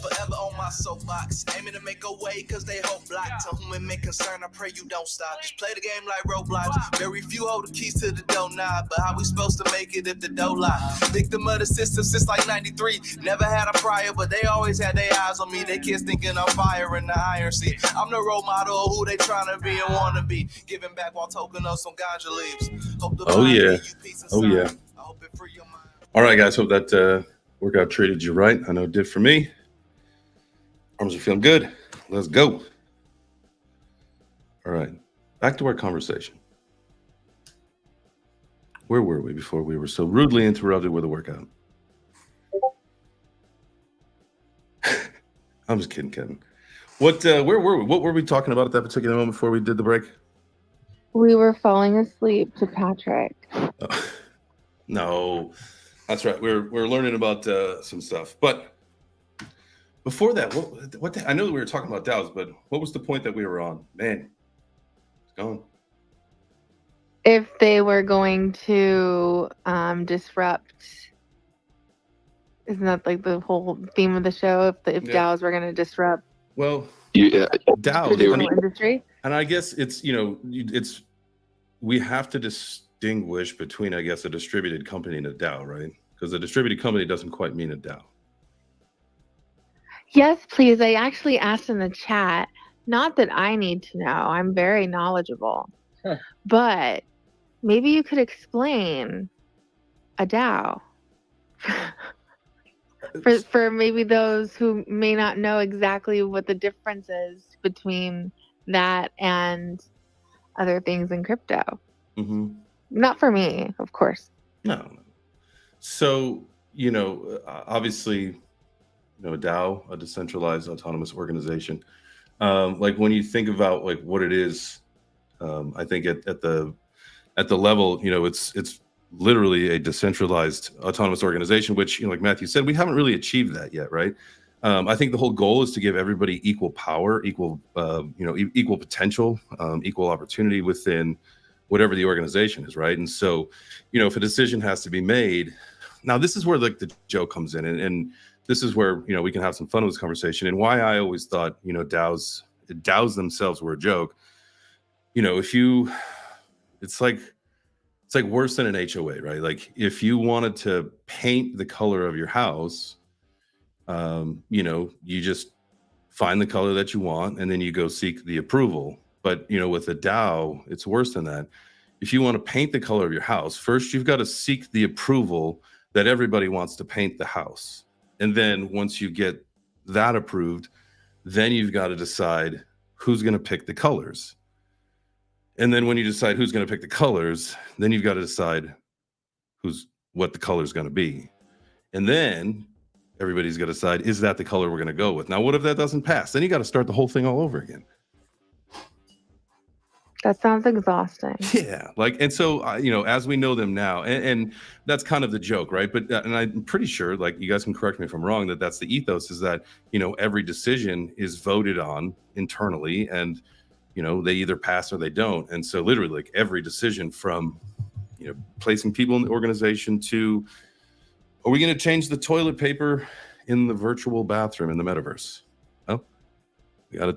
Forever on my soapbox, aiming to make a way cause they hope blocked. To whom it may concern, I pray you don't stop. Just play the game like Roblox. Very few hold the keys to the door knob, but how we supposed to make it if the door locked? Victim of the system since like 93. Never had a prior, but they always had their eyes on me. They kids thinking I'm fire in the iron seat. I'm the role model of who they trying to be and want to be. Giving back while toking up some ganja leaves. Hope the Oh, yeah. give you peace and Oh, yeah. sign. I hope it free your mind. All right, guys. Hope that workout treated you right. I know it did for me. Arms are feeling good. Let's go. All right. Back to our conversation. Where were we before we were so rudely interrupted with a workout? I'm just kidding, Kevin. Where were we? What were we talking about at that particular moment before we did the break? We were falling asleep to Patrick. No, that's right. We're learning about some stuff. But before that, I know that we were talking about DAOs, but what was the point that we were on? Man, it's gone. If they were going to disrupt, isn't that like the whole theme of the show? If Yeah. DAOs were going to disrupt Well, Yeah, DAOs, traditional industry? and I guess it's we have to distinguish between, I guess, a distributed company and a DAO, right? Because a distributed company doesn't quite mean a DAO. Yes, please. I actually asked in the chat. Not that I need to know. I'm very knowledgeable. Huh. But maybe you could explain a DAO for maybe those who may not know exactly what the difference is between that and other things in crypto. Mm-hmm. Not for me, of course. No. So, obviously, a DAO, a decentralized autonomous organization. Like when you think about like what it is, I think at the level, it's literally a decentralized autonomous organization, which, like Matthew said, we haven't really achieved that yet, right? I think the whole goal is to give everybody equal power, equal potential, equal opportunity within whatever the organization is, right? And so, if a decision has to be made, now this is where like the joke comes in, and this is where we can have some fun with this conversation, and why I always thought DAOs themselves were a joke. It's like worse than an HOA, right? Like if you wanted to paint the color of your house, you just find the color that you want and then you go seek the approval. But with a DAO, it's worse than that. If you want to paint the color of your house, first you've got to seek the approval that everybody wants to paint the house. And then once you get that approved, then you've got to decide who's going to pick the colors. And then when you decide who's going to pick the colors, then you've got to decide what the color is going to be. And then everybody's got to decide, is that the color we're going to go with? Now, what if that doesn't pass? Then you got to start the whole thing all over again. That sounds exhausting. Yeah. And so, as we know them now, and that's kind of the joke, right? But, and I'm pretty sure, like, you guys can correct me if I'm wrong, that's the ethos is that, every decision is voted on internally and, they either pass or they don't. And so literally like every decision from, placing people in the organization to, are we going to change the toilet paper in the virtual bathroom in the metaverse? Oh,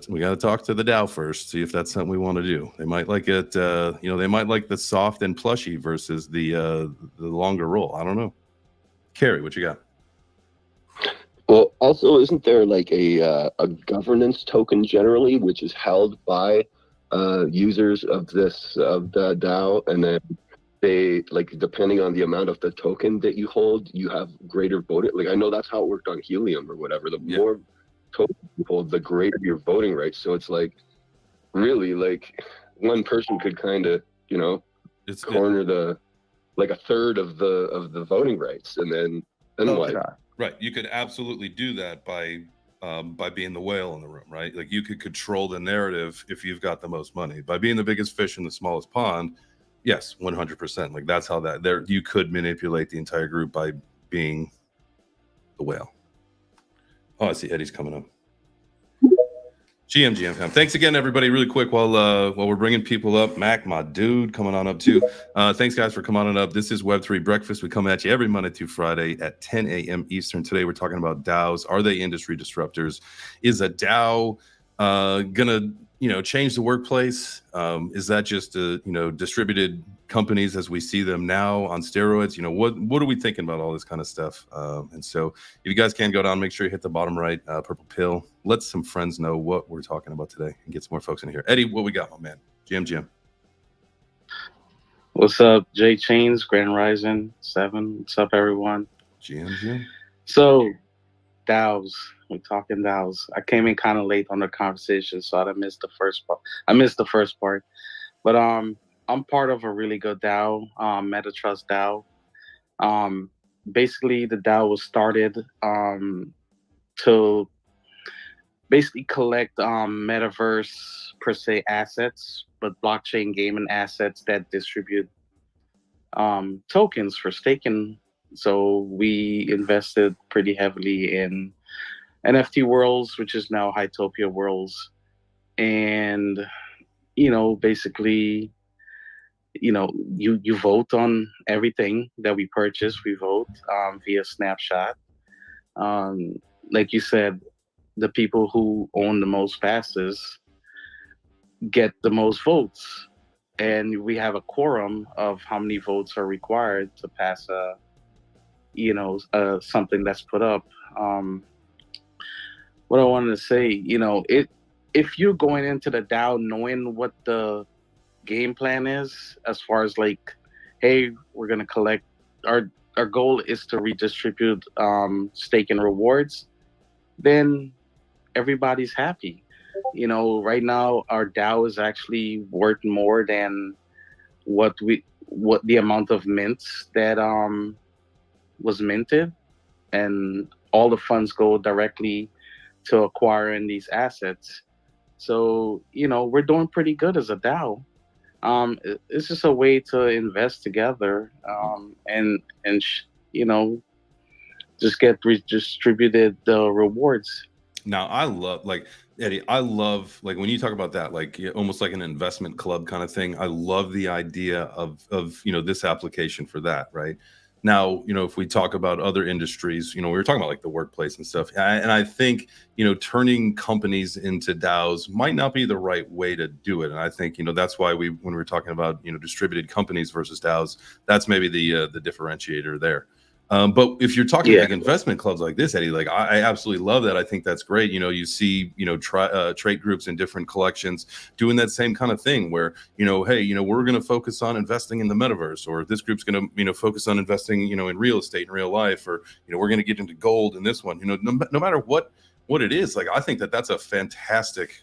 we gotta talk to the DAO first, see if that's something we want to do. They might like it, they might like the soft and plushy versus the longer roll. I don't know. Carrie, what you got? Well, also, isn't there like a governance token generally, which is held by users of the DAO, and then they, like, depending on the amount of the token that you hold, you have greater voting. Like, I know that's how it worked on Helium or whatever. The more token you hold, the greater your voting rights. So it's like, really, like, one person could kind of, corner like a third of the voting rights, and then what? Right, you could absolutely do that by being the whale in the room, right? Like, you could control the narrative if you've got the most money. By being the biggest fish in the smallest pond, yes, 100%. Like, that's how you could manipulate the entire group by being the whale. Oh, I see Eddie's coming up. GM. Thanks again, everybody. Really quick, while we're bringing people up, Mac, my dude, coming on up too. Thanks, guys, for coming on up. This is Web3 Breakfast. We come at you every Monday through Friday at 10 a.m. Eastern. Today, we're talking about DAOs. Are they industry disruptors? Is a DAO gonna change the workplace? Is that just distributed companies as we see them now on steroids? What are we thinking about all this kind of stuff? And so if you guys can go down, make sure you hit the bottom right purple pill. Let some friends know what we're talking about today and get some more folks in here. Eddie, what we got, my man? GM. What's up, Jay Chains, Grand Rising 7. What's up, everyone? GM. So, DAOs. We're talking DAOs. I came in kind of late on the conversation, so I missed the first part. But I'm part of a really good DAO, MetaTrust DAO. Basically, the DAO was started to basically collect metaverse per se assets, but blockchain gaming assets that distribute tokens for staking. So we invested pretty heavily in NFT Worlds, which is now Hytopia Worlds, and basically, you vote on everything that we purchase. We vote via snapshot. Like you said, the people who own the most passes get the most votes, and we have a quorum of how many votes are required to pass something that's put up. What I wanted to say, if you're going into the DAO knowing what the game plan is, as far as like, hey, we're gonna collect, our goal is to redistribute stake and rewards, then everybody's happy. Right now our DAO is actually worth more than what the amount of mints that was minted, and all the funds go directly to acquiring these assets. So we're doing pretty good as a DAO. It's just a way to invest together and just get redistributed the rewards. Now, I love, like, Eddie, like, when you talk about that, like, almost like an investment club kind of thing. I love the idea of this application for that, right? Now, if we talk about other industries, we were talking about like the workplace and stuff. And I think, turning companies into DAOs might not be the right way to do it. And I think, that's why when we were talking about, distributed companies versus DAOs, that's maybe the differentiator there. But if you're talking like investment clubs like this, Eddie, like I absolutely love that. I think that's great. You see, trade groups in different collections doing that same kind of thing where, hey, we're going to focus on investing in the metaverse, or this group's going to, focus on investing, in real estate in real life, or, we're going to get into gold in this one, no matter what it is. Like, I think that's a fantastic,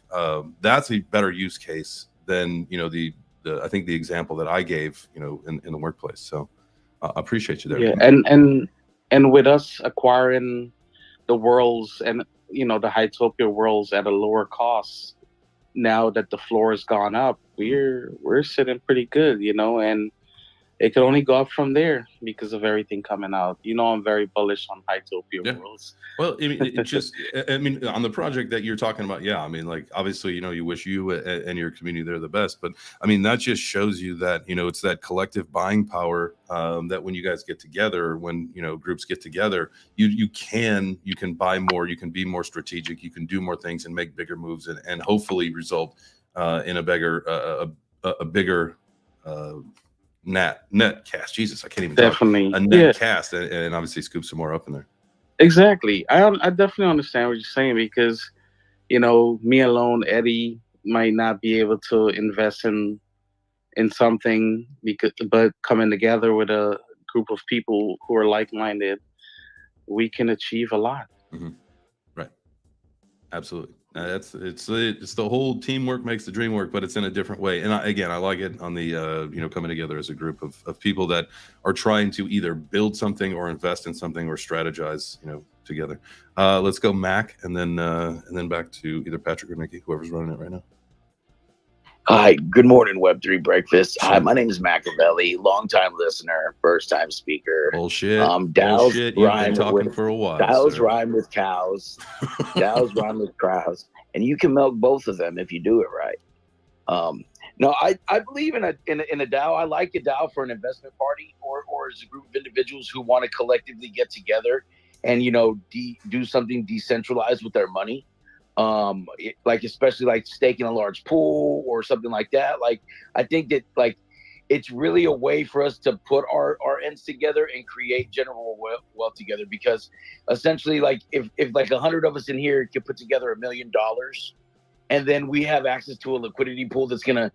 that's a better use case than, I think the example that I gave, in the workplace. So. I appreciate you there. Yeah, and with us acquiring the worlds and the Hytopia worlds at a lower cost, now that the floor has gone up, we're sitting pretty good, and it could only go up from there because of everything coming out. You know, I'm very bullish on Hytopia Worlds. Well, I mean, it just, I mean, on the project that you're talking about, yeah, I mean, like, obviously, you know, you wish you and your community there the best, but I mean, that just shows you that, you know, it's that collective buying power that when you guys get together, when, you know, groups get together, you can buy more, you can be more strategic, you can do more things and make bigger moves and hopefully result in a bigger net cast. Jesus, I can't even Definitely talk. A net cast and obviously scoop some more up in there. Exactly. I definitely understand what you're saying because, you know, me alone, Eddie might not be able to invest in something but coming together with a group of people who are like-minded, we can achieve a lot. Mm-hmm. Right. Absolutely. It's the whole teamwork makes the dream work, but it's in a different way. And I like it on the you know, coming together as a group of people that are trying to either build something or invest in something or strategize, you know, together. Let's go Mac and then back to either Patrick or Nikki, whoever's running it right now. Hi, good morning, Web3 Breakfast. Hi, my name is Machiavelli, longtime listener, first time speaker. Bullshit. DAOs Bullshit. You've been rhyme talking with for a while. DAOs sir. rhyme with cows. DAOs rhyme with crowds, and you can milk both of them if you do it right. No, I believe in a DAO. I like a DAO for an investment party or as a group of individuals who want to collectively get together and, you know, do something decentralized with their money. Like especially like staking a large pool or something like that. Like I think that like it's really a way for us to put our ends together and create general wealth together, because essentially like if like 100 of us in here could put together $1 million and then we have access to a liquidity pool that's gonna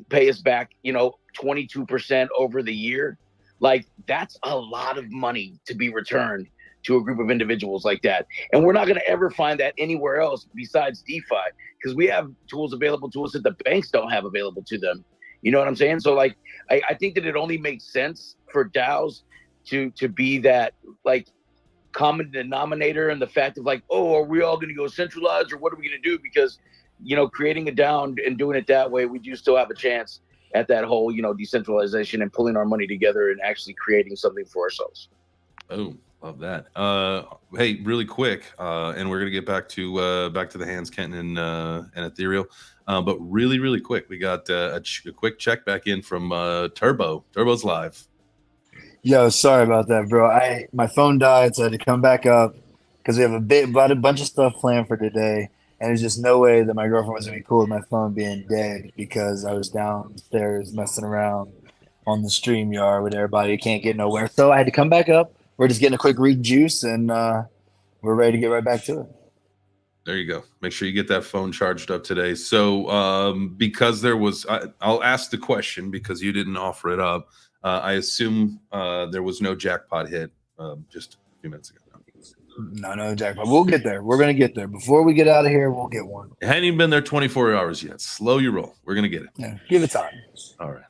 pay us back, you know, 22% over the year, like that's a lot of money to be returned to a group of individuals like that. And we're not going to ever find that anywhere else besides DeFi, because we have tools available to us that the banks don't have available to them. You know what I'm saying? So like, I think that it only makes sense for DAOs to be that like common denominator, and the fact of like, oh, are we all going to go centralized or what are we going to do? Because, you know, creating a DAO and doing it that way, we do still have a chance at that whole, you know, decentralization and pulling our money together and actually creating something for ourselves. Oh, love that. Hey, really quick, and we're gonna get back to the hands, Kenton and Ethereal, but really quick, we got a quick check back in from Turbo. Turbo's live. Yo, sorry about that, bro. My phone died, so I had to come back up because we have a bunch of stuff planned for today, and there's just no way that my girlfriend was gonna be cool with my phone being dead because I was downstairs messing around on the StreamYard with everybody. You can't get nowhere, so I had to come back up. We're just getting a quick rejuice, and we're ready to get right back to it. There you go. Make sure you get that phone charged up today. So because there was, I'll ask the question because you didn't offer it up. I assume there was no jackpot hit just a few minutes ago. No jackpot. We'll get there. We're going to get there. Before we get out of here, we'll get one. It hadn't even been there 24 hours yet. Slow your roll. We're going to get it. Yeah, give it time. All right.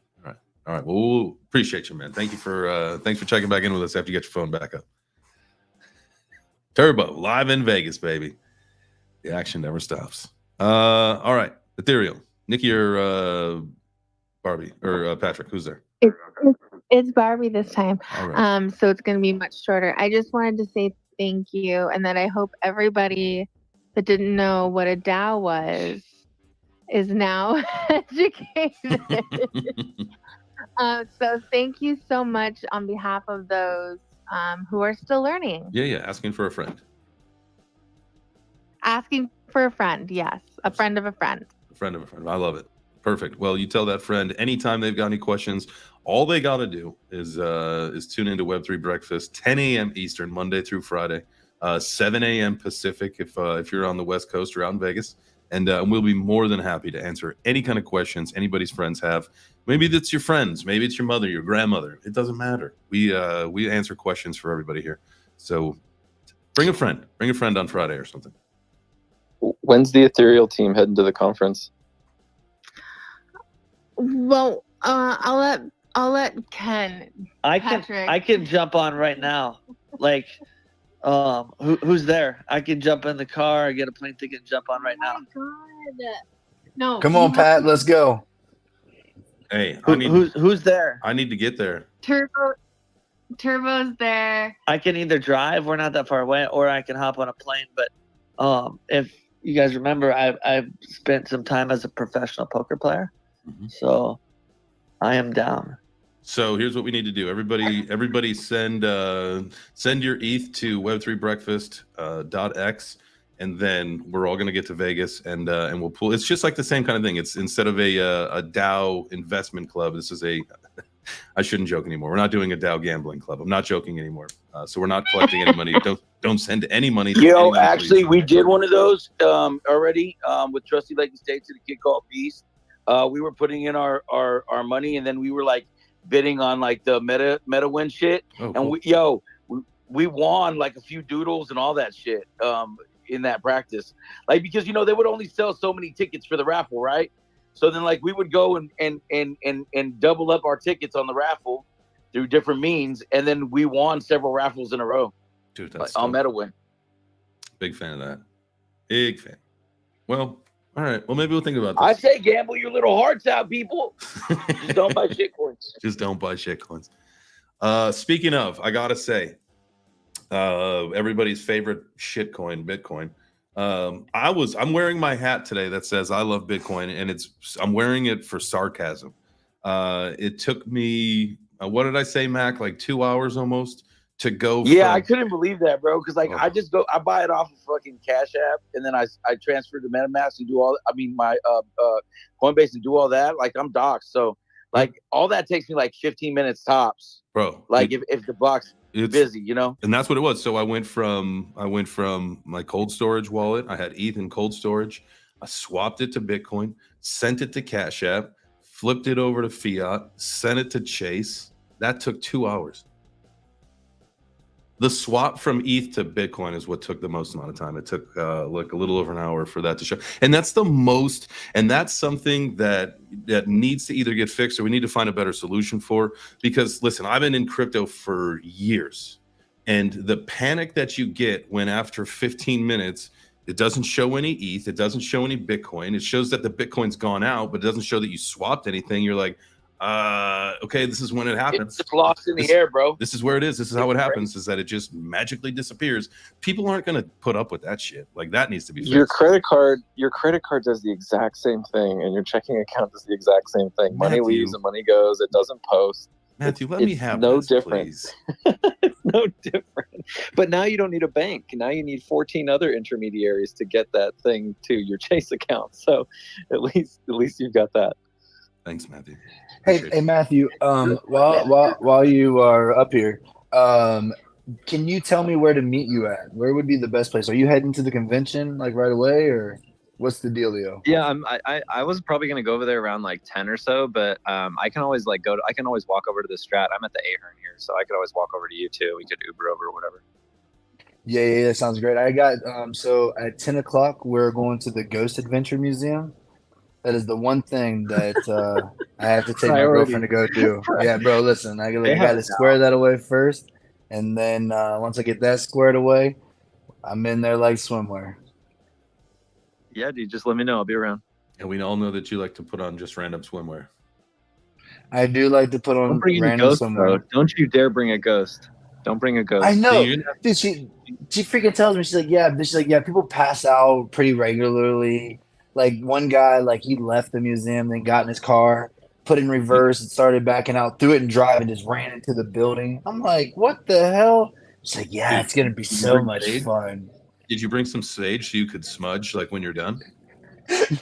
All right. Well, we'll appreciate you, man. Thank you for thanks for checking back in with us after you get your phone back up. Turbo live in Vegas, baby. The action never stops. All right. Ethereal. Nikki or Barbie or Patrick, who's there? It's Barbie this time. All right. So it's going to be much shorter. I just wanted to say thank you, and that I hope everybody that didn't know what a DAO was is now educated. So thank you so much on behalf of those who are still learning. Yeah. Asking for a friend. Asking for a friend, yes. A friend of a friend. A friend of a friend. I love it. Perfect. Well, you tell that friend anytime they've got any questions, all they got to do is tune into Web3 Breakfast, 10 a.m. Eastern, Monday through Friday, 7 a.m. Pacific if you're on the West Coast or out in Vegas. And we'll be more than happy to answer any kind of questions anybody's friends have. Maybe it's your friends. Maybe it's your mother, your grandmother. It doesn't matter. We answer questions for everybody here. So bring a friend. Bring a friend on Friday or something. When's the Ethereal team heading to the conference? Well, I'll let Ken. I Patrick. can jump on right now. Like, who's there? I can jump in the car, get a plane ticket, and jump on right now. Oh my God. No. Come on, Pat. Let's go. Hey, Who's there? I need to get there. Turbo's there. I can either drive, we're not that far away, or I can hop on a plane. But if you guys remember, I've spent some time as a professional poker player, so I am down. So here's what we need to do. Everybody send your ETH to Web3 Breakfast .x, and then we're all gonna get to Vegas and we'll pull. It's just like the same kind of thing. It's instead of a DAO investment club, this is a I shouldn't joke anymore. We're not doing a DAO gambling club. I'm not joking anymore. So we're not collecting any money. Don't send any money. To anyone, actually, please. we did one of those already with Trusty Lake Estates and a kid called Beast. We were putting in our money, and then we were like bidding on like the meta win shit. Oh, And cool. we won like a few doodles and all that shit in that practice. Like, because they would only sell so many tickets for the raffle, right? So then, like, we would go and double up our tickets on the raffle through different means, and then we won several raffles in a row. Dude, that's on MetaWin. Big fan of that. Big fan. Well, all right. Well, maybe we'll think about this. I say gamble your little hearts out, people. Just don't buy shitcoins. Just don't buy shitcoins. Speaking of, I gotta say, everybody's favorite shitcoin, Bitcoin. I'm wearing my hat today that says I love Bitcoin, and I'm wearing it for sarcasm. It took me what did I say, Mac? Like 2 hours almost to go. Yeah, I couldn't believe that, bro. Because like I buy it off of fucking Cash App, and then I transfer to MetaMask and do my Coinbase and do all that. Like, I'm doxxed, so like all that takes me like 15 minutes tops, bro. Like if the block's busy, and that's what it was. So I went from my cold storage wallet. I had ETH in cold storage. I swapped it to Bitcoin, sent it to Cash App, flipped it over to fiat, sent it to Chase. That took 2 hours. The swap from ETH to Bitcoin is what took the most amount of time. It took like a little over an hour for that to show. And that's something that needs to either get fixed or we need to find a better solution for. Because listen, I've been in crypto for years, and the panic that you get when after 15 minutes, it doesn't show any ETH, it doesn't show any Bitcoin. It shows that the Bitcoin's gone out, but it doesn't show that you swapped anything. You're like, okay, this is when it happens. It's lost in the air, bro. This is where it is. This is how it happens, is that it just magically disappears. People aren't going to put up with that shit. Like, that needs to be fixed. Your credit card does the exact same thing, and your checking account does the exact same thing. Money leaves and money goes. It doesn't post. Matthew, let me have no this, difference. It's no different. But now you don't need a bank. Now you need 14 other intermediaries to get that thing to your Chase account. So at least you've got that. Thanks, Matthew. Hey, Matthew. While you are up here, can you tell me where to meet you at? Where would be the best place? Are you heading to the convention like right away, or what's the dealio? Yeah, I was probably gonna go over there around like 10 or so, but I can always I can always walk over to the Strat. I'm at the Ahern here, so I could always walk over to you too. We could Uber over or whatever. Yeah, sounds great. I got so at 10 o'clock we're going to the Ghost Adventure Museum. That is the one thing that I have to take my girlfriend to go do. Yeah, bro, listen, I got to square that away first, and then once I get that squared away, I'm in there like swimwear. Yeah, dude, just let me know. I'll be around. And we all know that you like to put on just random swimwear. I do like to put on random swimwear. Bro. Don't you dare bring a ghost. Don't bring a ghost. I know, dude. She freaking tells me, she's like, yeah, people pass out pretty regularly. Like, one guy, like, he left the museum, then got in his car, put it in reverse, and started backing out, threw it in drive, and just ran into the building. I'm like, what the hell? She's like, yeah, it's gonna be so much fun. Did you bring some sage so you could smudge like when you're done?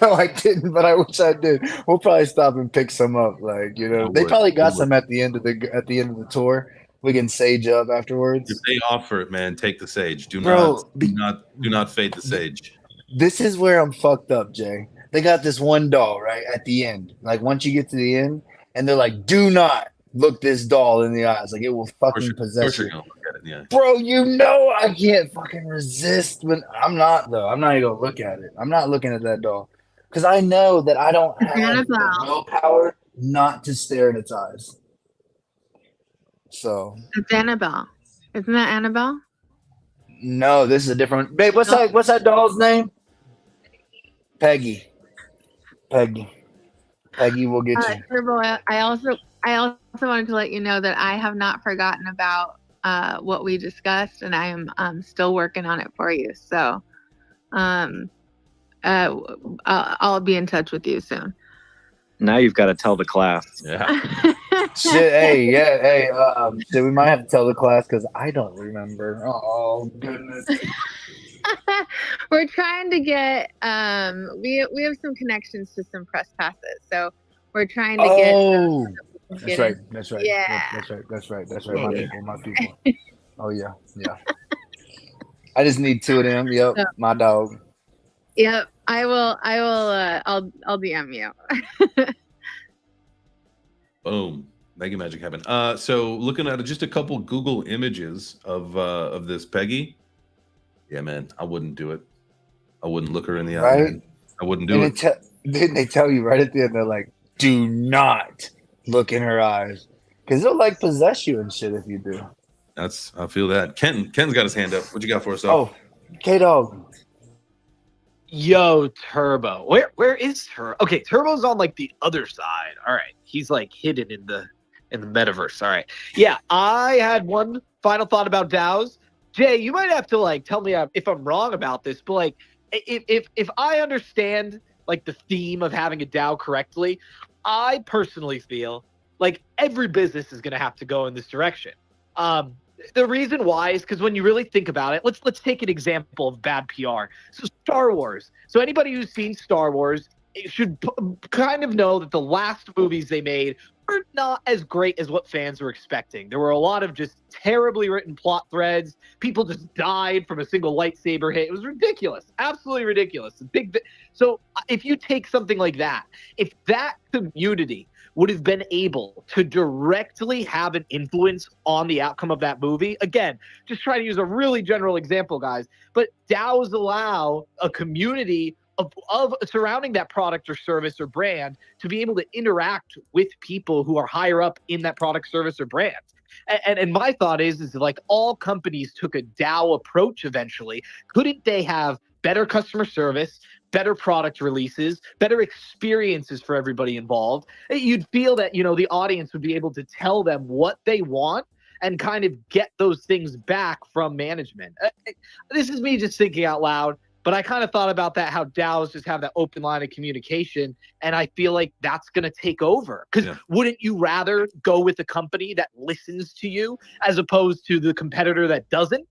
No, I didn't, but I wish I did. We'll probably stop and pick some up. Like, they probably got some at the end of the tour. We can sage up afterwards. If they offer it, man, take the sage. Do not fade the sage. This is where I'm fucked up, Jay. They got this one doll right at the end. Like, once you get to the end, and they're like, do not look this doll in the eyes. Like, it will fucking possess you. Look at it, yeah. Bro, I can't fucking resist. When I'm not, though. I'm not even going to look at it. I'm not looking at that doll. Because I know that I don't have the willpower not to stare in its eyes. So. It's Annabelle. Isn't that Annabelle? No, this is a different. Babe, what's that doll's name? Peggy. Peggy will get you. Turbo, I also wanted to let you know that I have not forgotten about what we discussed, and I am still working on it for you. So I'll be in touch with you soon. Now you've got to tell the class. Yeah. Shit, we might have to tell the class because I don't remember. Oh goodness. We're trying to get we have some connections to some press passes, so we're trying to get. Oh, that's right. Yeah. That's right. My people. Oh yeah. I just need 2 of them. Yep, So, my dog. Yep, I will. I'll DM you. Boom. Mega magic happened. So looking at just a couple Google images of this Peggy. Yeah, man, I wouldn't do it. I wouldn't look her in the eye. Right? Man. I wouldn't do it. Didn't they tell you right at the end? They're like, do not look in her eyes because they'll like possess you and shit if you do. I feel that. Ken's got his hand up. What you got for us? Oh, K-Dog. Yo, Turbo. Where is Turbo? Okay, Turbo's on like the other side. All right. He's like hidden in the metaverse. All right. Yeah, I had one final thought about DAOs. Jay, you might have to like tell me if I'm wrong about this, but like if I understand like the theme of having a DAO correctly, I personally feel like every business is going to have to go in this direction. The reason why is because when you really think about it, let's take an example of bad PR. So Star Wars. So anybody who's seen Star Wars should kind of know that the last movies they made were not as great as what fans were expecting. There were a lot of just terribly written plot threads. People just died from a single lightsaber hit. It was ridiculous, absolutely ridiculous. So if you take something like that, if that community would have been able to directly have an influence on the outcome of that movie. Again, just try to use a really general example, guys, but DAOs allow a community of surrounding that product or service or brand to be able to interact with people who are higher up in that product, service, or brand. And my thought is like all companies took a DAO approach eventually. Couldn't they have better customer service, better product releases, better experiences for everybody involved? You'd feel that, the audience would be able to tell them what they want and kind of get those things back from management. This is me just thinking out loud, but I kind of thought about that, how DAOs just have that open line of communication, and I feel like that's going to take over. Because wouldn't you rather go with a company that listens to you as opposed to the competitor that doesn't?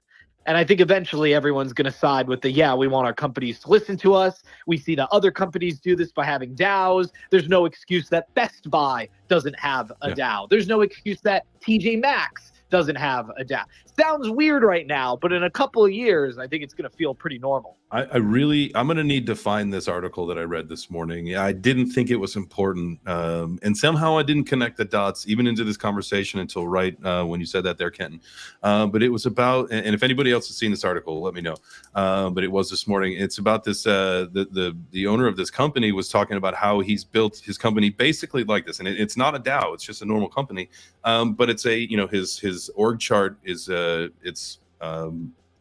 And I think eventually everyone's going to side with we want our companies to listen to us. We see that other companies do this by having DAOs. There's no excuse that Best Buy doesn't have a DAO. There's no excuse that TJ Maxx doesn't have a DAO. Sounds weird right now, but in a couple of years, I think it's going to feel pretty normal. I'm going to need to find this article that I read this morning. Yeah, I didn't think it was important. And somehow I didn't connect the dots even into this conversation until right when you said that there, Kenton. But it was about, and if anybody else has seen this article, let me know. But it was this morning. It's about this, the owner of this company was talking about how he's built his company basically like this. And it's not a DAO, it's just a normal company. But it's his org chart is,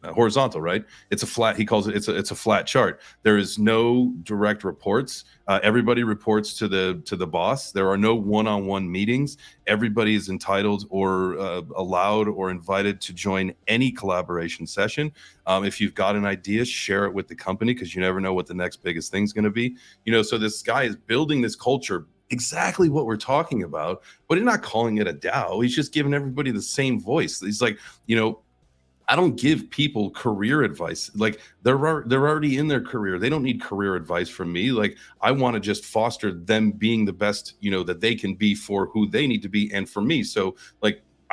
horizontal, right? It's a flat. He calls it. It's a flat chart. There is no direct reports. Everybody reports to the boss. There are no one-on-one meetings. Everybody is entitled or allowed or invited to join any collaboration session. If you've got an idea, share it with the company because you never know what the next biggest thing's going to be. So this guy is building this culture. Exactly what we're talking about, but he's not calling it a DAO. He's just giving everybody the same voice. He's like, I don't give people career advice. Like they're already in their career. They don't need career advice from me. Like I want to just foster them being the best, that they can be for who they need to be and for me. So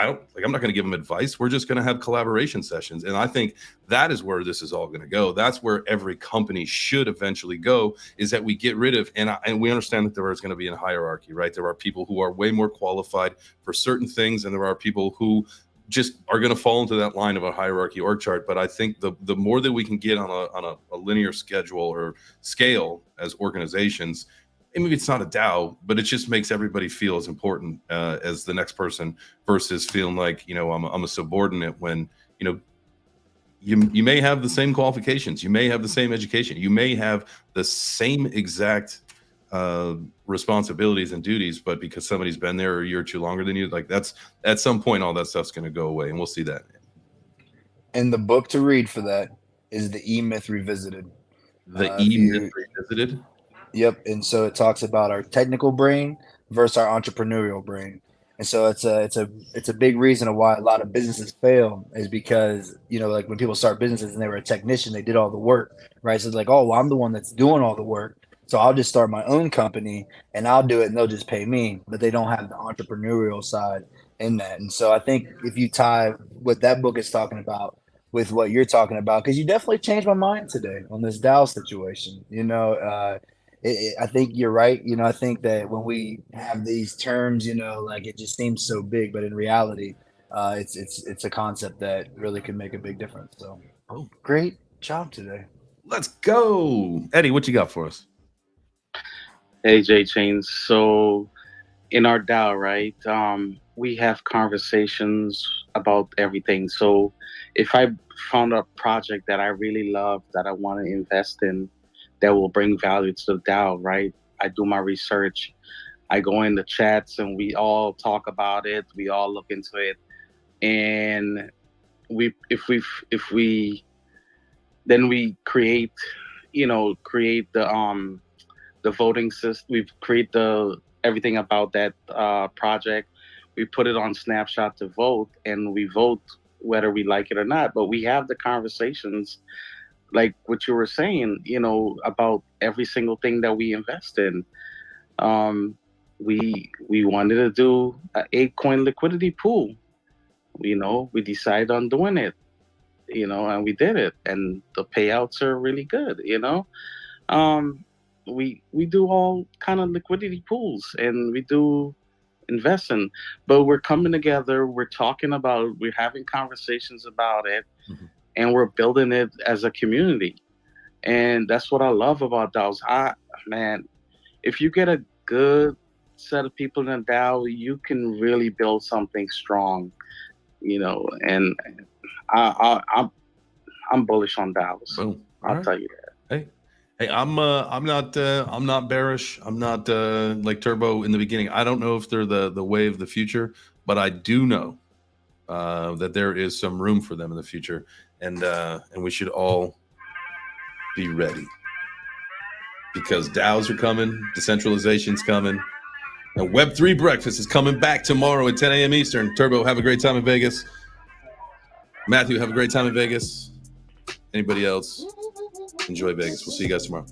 I'm not going to give them advice. We're just going to have collaboration sessions. And I think that is where this is all going to go. That's where every company should eventually go, is that we get rid of, and we understand that there is going to be a hierarchy, right? There are people who are way more qualified for certain things, and there are people who just are going to fall into that line of a hierarchy org chart. But I think the more that we can get on a linear schedule or scale as organizations, and maybe it's not a DAO, but it just makes everybody feel as important as the next person versus feeling like, I'm a subordinate when, you may have the same qualifications. You may have the same education. You may have the same exact responsibilities and duties, but because somebody's been there a year or two longer than you, like that's at some point all that stuff's going to go away, and we'll see that. And the book to read for that is the E-Myth Revisited. The E-Myth Revisited. Yep, and so it talks about our technical brain versus our entrepreneurial brain. And so it's a big reason of why a lot of businesses fail is because, you know, like when people start businesses and they were a technician, they did all the work, right? So it's like, oh, well, I'm the one that's doing all the work. So I'll just start my own company and I'll do it and they'll just pay me. But they don't have the entrepreneurial side in that. And so I think if you tie what that book is talking about with what you're talking about, because you definitely changed my mind today on this DAO situation, you know, I think you're right. You know, I think that when we have these terms, you know, like it just seems so big, but in reality, it's a concept that really can make a big difference. So, great job today. Let's go, Eddie. What you got for us? Hey, J Chains. So, in our DAO, right, we have conversations about everything. So, if I found a project that I really love that I want to invest in, that will bring value to the DAO, right? I do my research. I go in the chats and we all talk about it. We all look into it, and then we create the voting system. We create everything about that project. We put it on Snapshot to vote, and we vote whether we like it or not. But we have the conversations, like what you were saying, you know, about every single thing that we invest in. We wanted to do an 8-coin liquidity pool. You know, we decided on doing it, you know, and we did it, and the payouts are really good, you know. We do all kind of liquidity pools, and we do investing, but we're coming together, we're talking about it, we're having conversations about it. Mm-hmm. And we're building it as a community. And that's what I love about DAOs. Man, if you get a good set of people in a DAO, you can really build something strong, you know. And I'm bullish on DAOs. Boom. I'll tell you that. Hey, I'm not bearish. I'm not like Turbo in the beginning. I don't know if they're the way of the future, but I do know that there is some room for them in the future. And we should all be ready, because DAOs are coming, decentralization's coming, and Web3 Breakfast is coming back tomorrow at 10 a.m. Eastern. Turbo, have a great time in Vegas. Matthew, have a great time in Vegas. Anybody else, enjoy Vegas. We'll see you guys tomorrow.